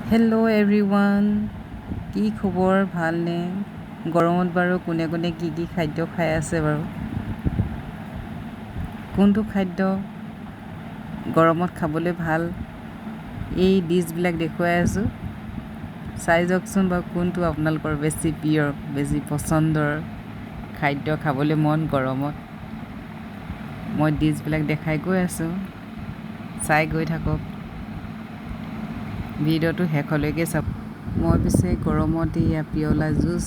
Hello' everyone, কি খবৰ? ভালনে? গৰমত বাৰু কোনে কোনে কি খাদ্য খাই আছে বাৰু? কোনটো খাদ্য গৰমত খাবলৈ ভাল এই ডিছবিলাক দেখুৱাই আছোঁ। চাই যাওকচোন বাৰু কোনটো আপোনালোকৰ বেছি প্ৰিয়, বেছি পচন্দৰ খাদ্য খাবলৈ মন গৰমত। মই ডিছবিলাক দেখাই গৈ আছোঁ, চাই গৈ থাকক। ভিডিঅ'টো শেষলৈকে চাব। মই পিছে গৰমত এয়া পিয়লা জুচ,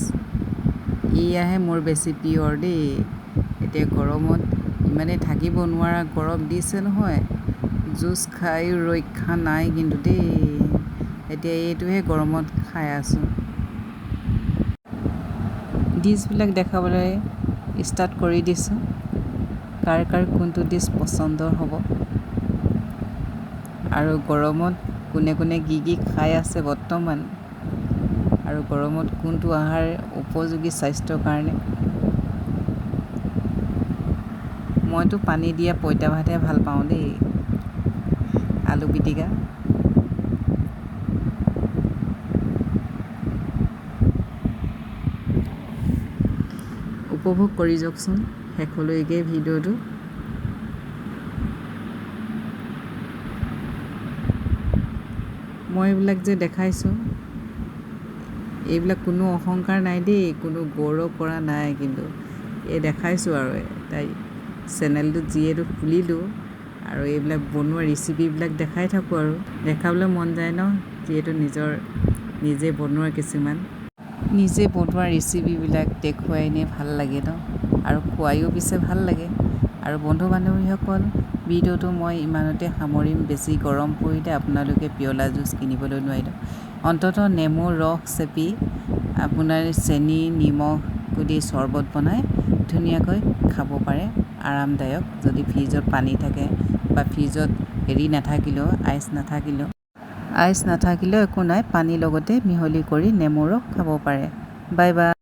এয়াহে মোৰ বেছি প্ৰিয় দেই। এতিয়া গৰমত ইমানেই থাকিব নোৱাৰা গৰম দিছে নহয়, জুচ খায়ো ৰক্ষা নাই কিন্তু দেই। এতিয়া এইটোহে গৰমত খাই আছোঁ। ডিছবিলাক দেখাবলৈ ষ্টাৰ্ট কৰি দিছোঁ। কাৰ কাৰ কোনটো ডিছ পচন্দৰ হ'ব আৰু গৰমত কোনে কোনে কি খাই আছে বৰ্তমান, আৰু গৰমত কোনটো আহাৰ উপযোগী স্বাস্থ্যৰ কাৰণে। মইতো পানী দিয়া পঁইতা ভাতহে ভাল পাওঁ দেই, আলু পিটিকা। উপভোগ কৰি যাওকচোন শেষলৈকে ভিডিঅ'টো। মই এইবিলাক যে দেখাইছোঁ, এইবিলাক কোনো অহংকাৰ নাই দেই, কোনো গৌৰৱ কৰা নাই, কিন্তু এই দেখাইছোঁ আৰু তাই চেনেলটোত যিহেতু খুলিলোঁ আৰু এইবিলাক বনোৱা ৰেচিপিবিলাক দেখাই থাকোঁ আৰু দেখাবলৈ মন যায় ন, যিহেতু নিজে বনোৱা কিছুমান নিজে বনোৱা ৰেচিপিবিলাক দেখুৱাই এনেই ভাল লাগে ন, আৰু খুৱায়ো পিছে ভাল লাগে। আৰু বন্ধু বান্ধৱীসকল, ভিডিঅ'টো মই ইমানতে সামৰিম। বেছি গৰম পৰিলে আপোনালোকে পিয়লা জুচ কিনিবলৈ নোৱাৰিব। অন্ততঃ নেমুৰ ৰস চেপি আপোনাৰ চেনি নিমখ দি চৰ্বত বনাই ধুনীয়াকৈ খাব পাৰে, আৰামদায়ক। যদি ফ্ৰিজত পানী থাকে বা ফ্ৰিজত আইচ নাথাকিলেও একো নাই, পানীৰ লগতে মিহলি কৰি নেমুৰ ৰস খাব পাৰে। Bye bye.